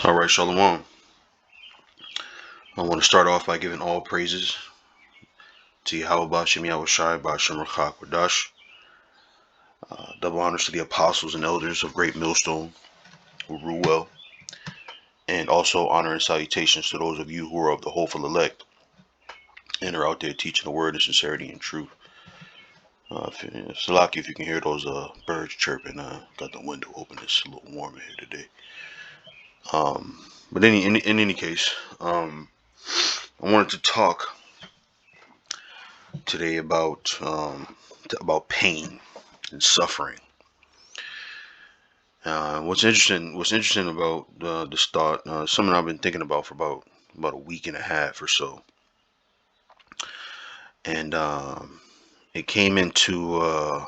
All right, Shalom. I want to start off by giving all praises to Yahweh Bashem Yahushai Bashem Rachak Wadash. Double honors to the apostles and elders of Great Millstone who rule well, and also honor and salutations to those of you who are of the hopeful elect and are out there teaching the word in sincerity and truth. Salaki, if you can hear those birds chirping, got the window open. It's a little warmer here today. But in any case, I wanted to talk today about pain and suffering. What's interesting about this thought, something I've been thinking about for about a week and a half or so, and it came into I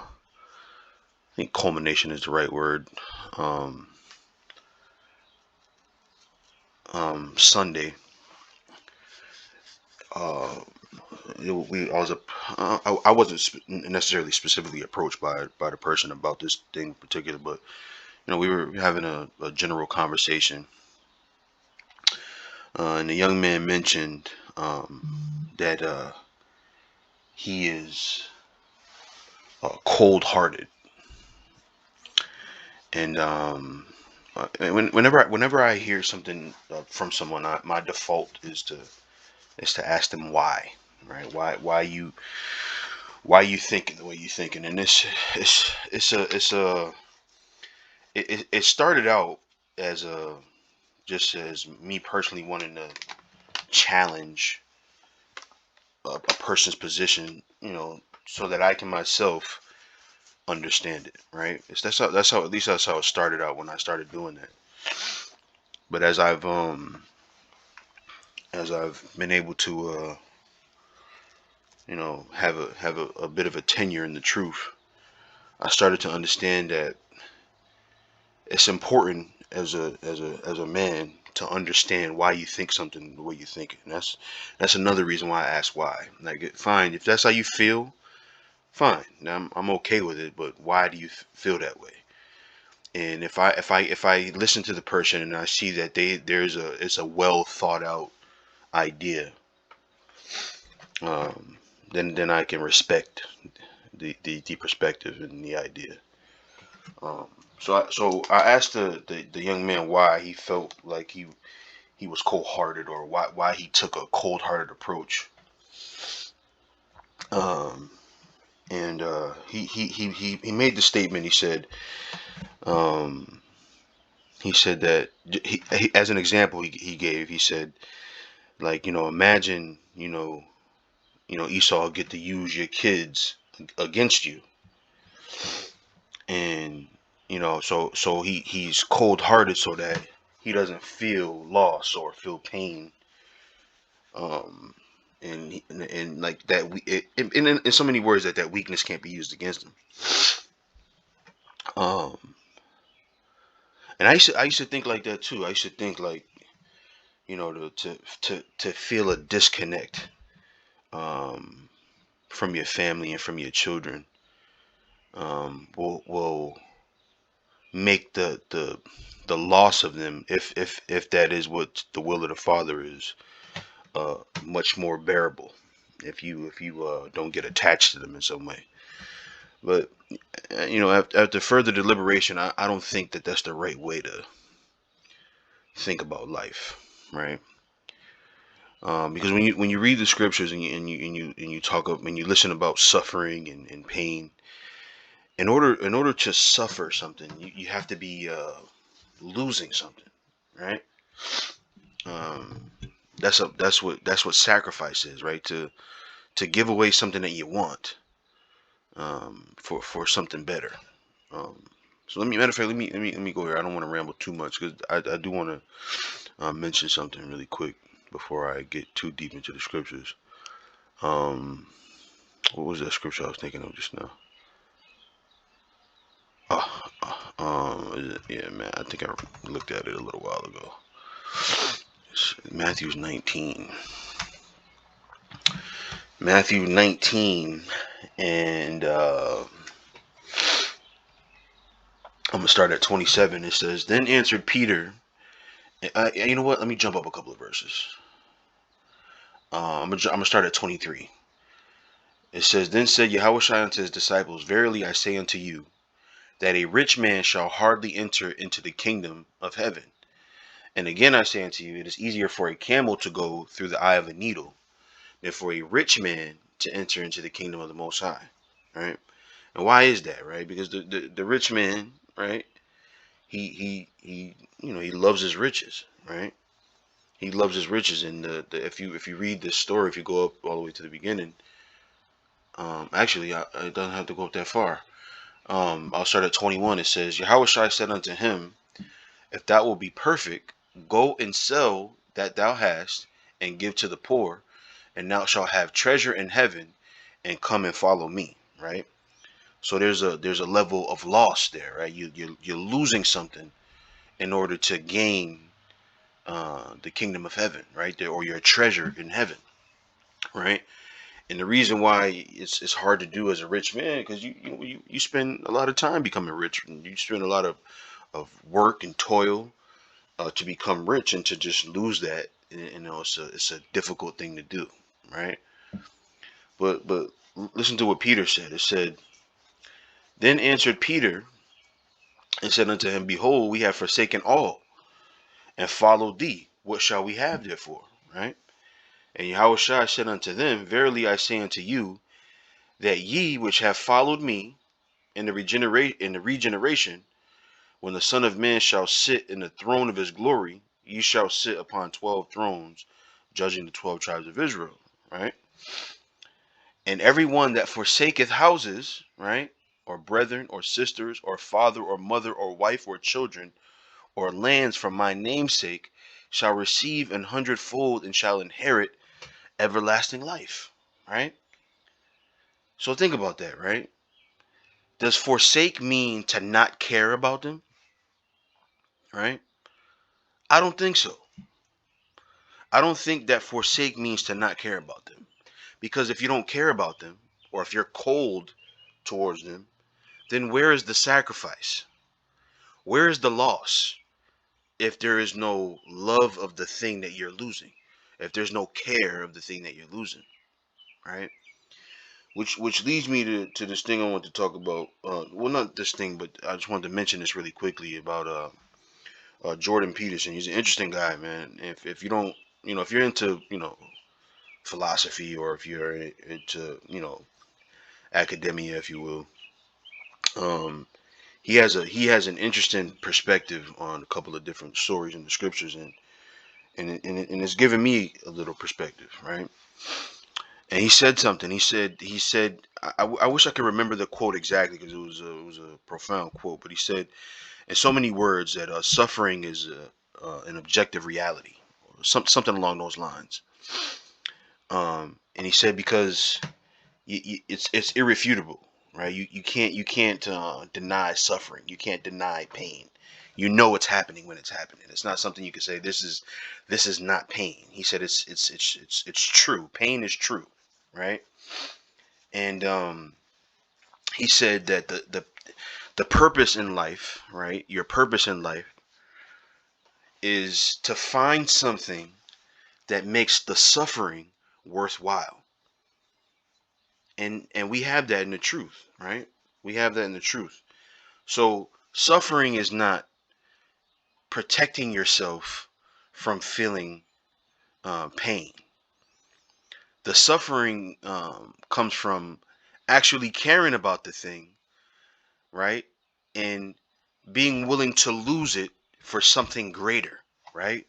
think culmination is the right word. Um, Sunday, uh, I wasn't necessarily specifically approached by the person about this thing in particular, but we were having a general conversation, and the young man mentioned that he is cold-hearted, and whenever I hear something from someone, my default is to ask them why, right? Why you thinking the way you thinking, and it started out as just as me personally wanting to challenge a person's position, so that I can myself understand it, right? That's how at least that's how it started out when I started doing that. But as I've been able to have a bit of a tenure in the truth, I started to understand that it's important as a man to understand why you think something the way you think it. And that's another reason why I ask why. Like, fine, if that's how you feel, fine. Now I'm okay with it, but why do you feel that way? And if I listen to the person and I see that it's a well thought out idea, um, then I can respect the perspective and the idea. Um, so I asked the young man why he felt like he was cold hearted, or why he took a cold hearted approach. Um, and he made the statement. Um, he said that as an example he gave, he said, like, imagine, Esau get to use your kids against you, and so he's cold hearted so that he doesn't feel loss or feel pain, um and like that, in so many words, that weakness can't be used against him. um and I used to think like that too. I used to think like, to feel a disconnect um from your family and from your children will make the loss of them, if that is what the will of the Father is, much more bearable, if you don't get attached to them in some way. But after further deliberation, I don't think that that's the right way to think about life, right? Because when you read the scriptures, and you talk of when you listen about suffering and pain, in order to suffer something, you have to be losing something, right? Um, that's what sacrifice is, right? To give away something that you want, for something better. Um, so matter of fact, let me go here. I don't want to ramble too much, because I do want to mention something really quick before I get too deep into the scriptures. Um, what was that scripture I was thinking of just now? Yeah, man, I think I looked at it a little while ago. It's Matthew's 19. Matthew 19, and I'm gonna start at 27. It says, "Then answered Peter You know what? Let me jump up a couple of verses. I'm gonna start at 23. It says, "Then said Yahushua unto his disciples, Verily I say unto you, that a rich man shall hardly enter into the kingdom of heaven. And again I say unto you, it is easier for a camel to go through the eye of a needle than for a rich man to enter into the kingdom of the Most High." Right? And why is that? Right? Because the rich man, right? He he loves his riches, right? He loves his riches, and if you read this story, if you go up all the way to the beginning, actually, it doesn't have to go up that far. I'll start at 21. It says, Yahushua said unto him, If thou wilt be perfect, go and sell that thou hast, and give to the poor, and thou shalt have treasure in heaven, and come and follow me. Right. So there's a level of loss there, right? You're losing something in order to gain the kingdom of heaven, right? There, or your treasure in heaven, right? And the reason why it's hard to do as a rich man, because you spend a lot of time becoming rich, and you spend a lot of work and toil to become rich, and to just lose that, it's a difficult thing to do, right? But listen to what Peter said. It said, Then answered Peter and said unto him, Behold, we have forsaken all and followed thee. What shall we have therefore? Right? And Yahushua said unto them, Verily I say unto you, that ye which have followed me in the regeneration, when the Son of Man shall sit in the throne of his glory, ye shall sit upon 12 thrones, judging the 12 tribes of Israel. Right? And every one that forsaketh houses, right, or brethren, or sisters, or father, or mother, or wife, or children, or lands for my name's sake, shall receive 100-fold, and shall inherit everlasting life. Right? So think about that, right? Does forsake mean to not care about them? Right? I don't think so. I don't think that forsake means to not care about them. Because if you don't care about them, or if you're cold towards them, then where is the sacrifice? Where is the loss? If there is no love of the thing that you're losing, if there's no care of the thing that you're losing, right? Which leads me to this thing I want to talk about. Well, not this thing, but I just wanted to mention this really quickly about Jordan Peterson. He's an interesting guy, man. If you don't, if you're into, philosophy, or if you're into, academia, if you will, um, he has an interesting perspective on a couple of different stories in the scriptures, and it's given me a little perspective, right? And he said something. He said, I wish I could remember the quote exactly, because it was a profound quote. But he said, in so many words, that suffering is an objective reality, or something along those lines. And he said, because it's irrefutable, right? You can't deny suffering. You can't deny pain. You know it's happening when it's happening. It's not something you can say, this is not pain. He said it's true. Pain is true, right? And he said that the purpose in life, right? Your purpose in life is to find something that makes the suffering worthwhile. And we have that in the truth, right? We have that in the truth. So suffering is not protecting yourself from feeling pain. The suffering comes from actually caring about the thing, right? And being willing to lose it for something greater, right?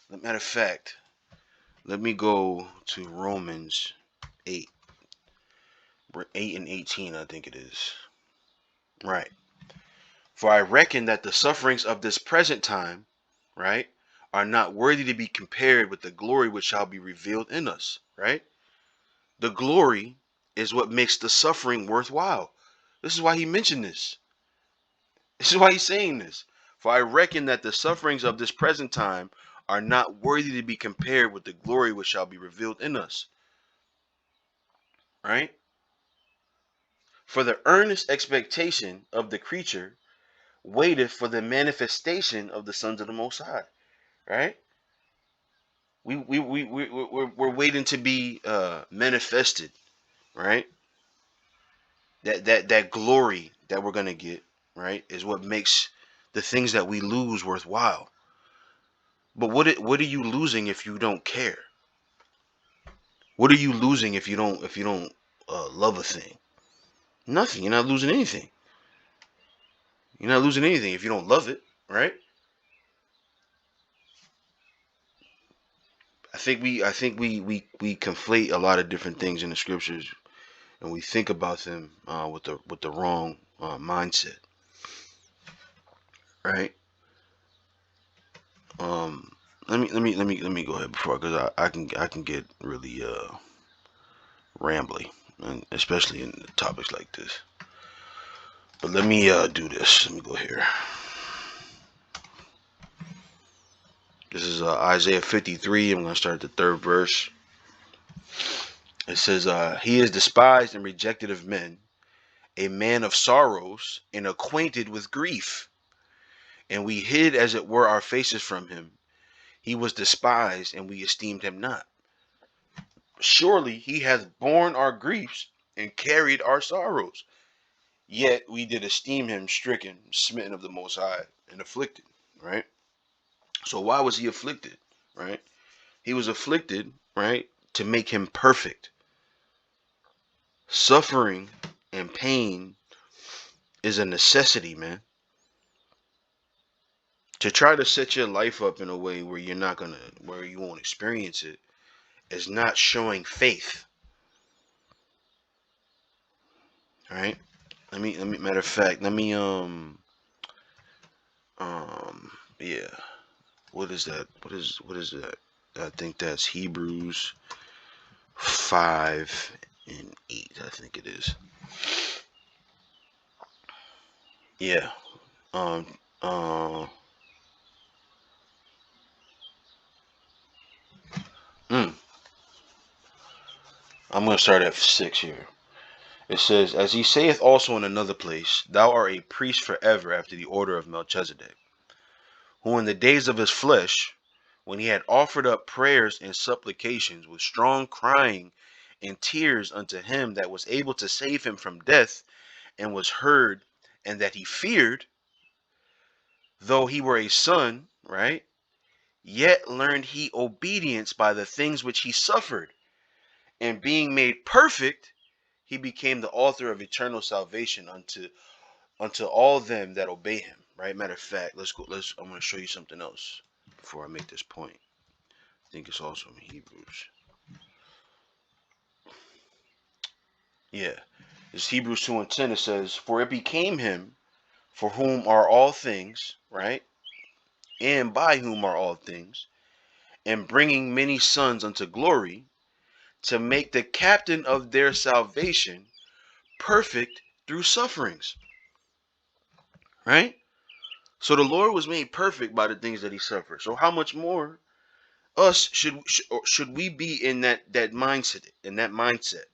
Matter of fact, let me go to Romans 8, 8 and 18, I think it is. Right. For I reckon that the sufferings of this present time, right, are not worthy to be compared with the glory which shall be revealed in us, right? The glory is what makes the suffering worthwhile. This is why he mentioned this. This is why he's saying this. For I reckon that the sufferings of this present time are not worthy to be compared with the glory which shall be revealed in us, right? For the earnest expectation of the creature waiteth for the manifestation of the sons of the Most High. right? We're waiting to be manifested, right? That glory that we're gonna get, right, is what makes the things that we lose worthwhile. But what are you losing if you don't care? What are you losing if you don't love a thing? Nothing. You're not losing anything. You're not losing anything if you don't love it, right? I think we conflate a lot of different things in the scriptures, and we think about them with the wrong mindset, right? Um, let me go ahead before, because I can get really rambly, and especially in topics like this. But let me do this. Let me go here. This is Isaiah 53. I'm going to start at the third verse. It says, "He is despised and rejected of men, a man of sorrows and acquainted with grief. And we hid, as it were, our faces from him. He was despised, and we esteemed him not. Surely he hath borne our griefs and carried our sorrows. Yet we did esteem him stricken, smitten of the Most High, and afflicted." Right? So why was he afflicted? Right? He was afflicted, right, to make him perfect. Suffering and pain is a necessity, man. To try to set your life up in a way where where you won't experience it, is not showing faith. All right. Let me. Matter of fact, let me. Yeah. What is that? What is that? I think that's Hebrews 5:8. I think it is. Yeah. Um. Uh. Mm, I'm gonna start at 6 here. It says, "As he saith also in another place, Thou art a priest forever after the order of Melchizedek, who in the days of his flesh, when he had offered up prayers and supplications with strong crying and tears unto him that was able to save him from death, and was heard, and that he feared, though he were a son," right? "Yet learned he obedience by the things which he suffered, and being made perfect, he became the author of eternal salvation unto all them that obey him." Right? Matter of fact, let's go. I'm going to show you something else before I make this point. I think it's also in Hebrews. Yeah, it's Hebrews 2:10. It says, "For it became him for whom are all things," right, "and by whom are all things, and bringing many sons unto glory, to make the captain of their salvation perfect through sufferings." Right? So the Lord was made perfect by the things that he suffered. So how much more us should we be in that mindset,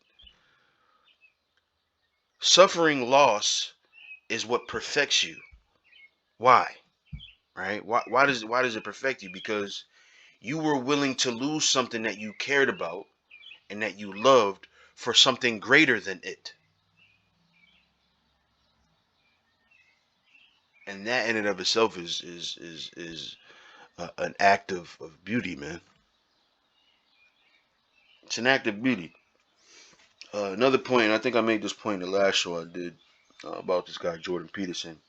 Suffering loss is what perfects you. Why? Right? Why does it perfect you? Because you were willing to lose something that you cared about and that you loved for something greater than it. And that in and of itself is an act of beauty, man. It's an act of beauty. Another point, and I think I made this point in the last show I did about this guy Jordan Peterson.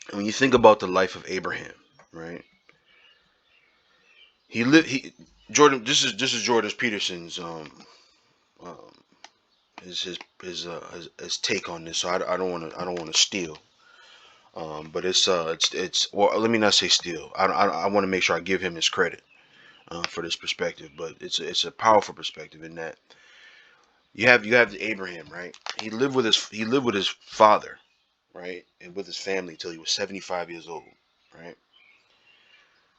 And when you think about the life of Abraham, right? He lived. He Jordan. This is Jordan Peterson's um his take on this. So I don't want to steal. But it's well. Let me not say steal. I want to make sure I give him his credit for this perspective. But it's a powerful perspective in that you have the Abraham, right? He lived with his father, right, and with his family till he was 75 years old, right?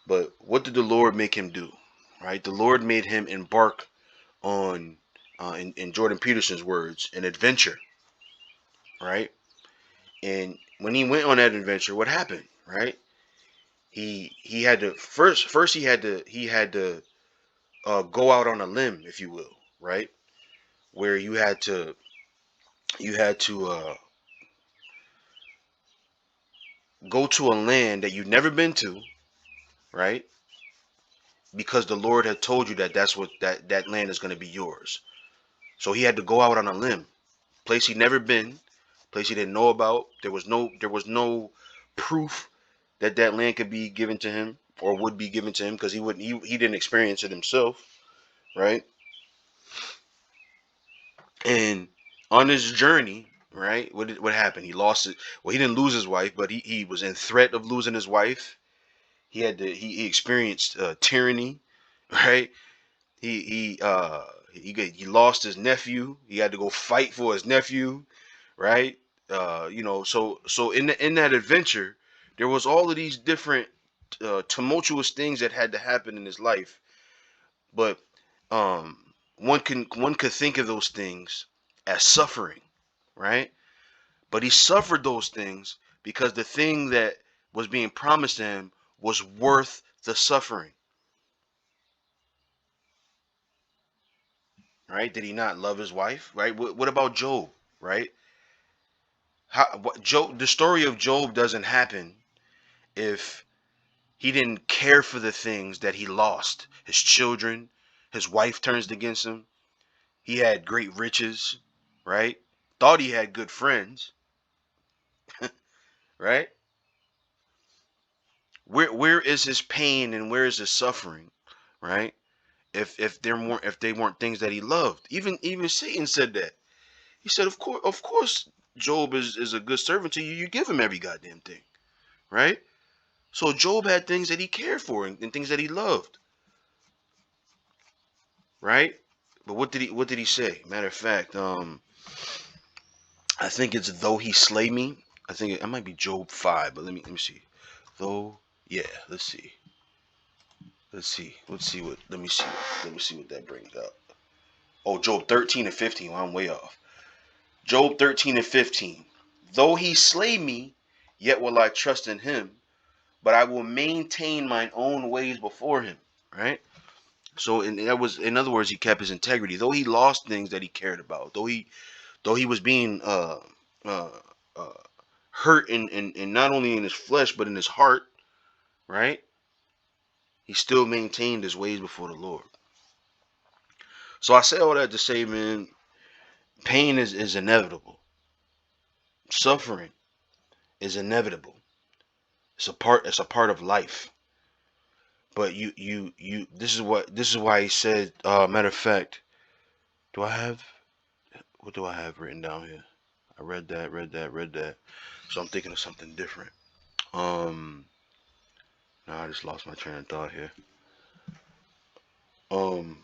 But what did the Lord make him do? Right, the Lord made him embark on, in Jordan Peterson's words, an adventure, right? And when he went on that adventure, what happened, right? he had to first he had to go out on a limb, if you will, right? Where you had to go to a land that you've never been to, right? Because the Lord had told you that that's what that land is going to be yours. So he had to go out on a limb, place he'd never been, place he didn't know about. There was no proof that that land could be given to him or would be given to him because he didn't experience it himself, right? And on his journey, right, what happened? He lost it. Well, he didn't lose his wife, but he was in threat of losing his wife. He experienced tyranny, right? He lost his nephew. He had to go fight for his nephew, right? So in that adventure, there was all of these different tumultuous things that had to happen in his life. But one could think of those things as suffering, right? But he suffered those things because the thing that was being promised to him was worth the suffering, right? Did he not love his wife, right? What about Job, right? Job? The story of Job doesn't happen if he didn't care for the things that he lost. His children, his wife turns against him. He had great riches, right? Thought he had good friends, right? Where is his pain and where is his suffering, right? If they weren't things that he loved. Even Satan said that. He said, of course, Job is a good servant to you. You give him every goddamn thing, right? So Job had things that he cared for and things that he loved, right? But what did he say? Matter of fact, I think it's though he slay me. I think it might be Job 5, but let me see. Though, yeah, let's see. Let me see what that brings out. Oh, Job 13 and 15. Well, I'm way off. Job 13 and 15. Though he slay me, yet will I trust in him, but I will maintain mine own ways before him. Right? So in other words, he kept his integrity. Though he lost things that he cared about, though he was being uh, uh, hurt in not only in his flesh but in his heart, right? He still maintained his ways before the Lord. So I say all that to say, man, pain is inevitable. Suffering is inevitable. It's a part of life. But this is why he said, matter of fact, do I have what do I have written down here? I read that. So I'm thinking of something different. Um I just lost my train of thought here. Um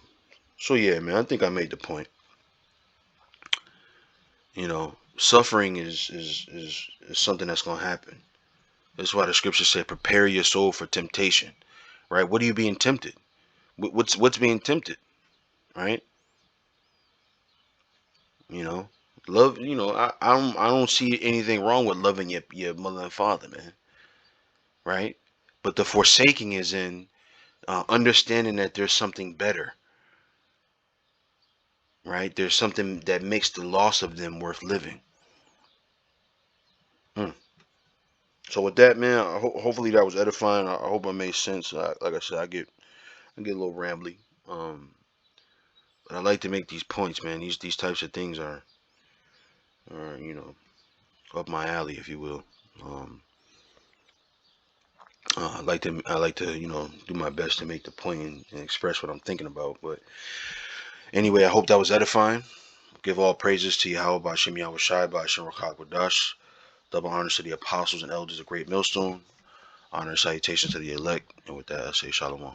so yeah, man, I think I made the point. Suffering is something that's gonna happen. That's why the scriptures say, prepare your soul for temptation. Right? What are you being tempted? What's being tempted? Right? You know, love. I don't see anything wrong with loving your mother and father, man. Right? But the forsaking is in understanding that there's something better. Right? There's something that makes the loss of them worth living. Hmm. So with that, man, hopefully that was edifying. I hope I made sense. Like I said, I get a little rambly. But I like to make these points, man. These types of things are up my alley, if you will. Um, I like to do my best to make the point and express what I'm thinking about. But anyway, I hope that was edifying. Give all praises to Yahweh Bashim Yahweh Shai Bashim Rakak Wadash. Double honors to the apostles and elders of Great Millstone. Honor and salutations to the elect. And with that, I say Shalom.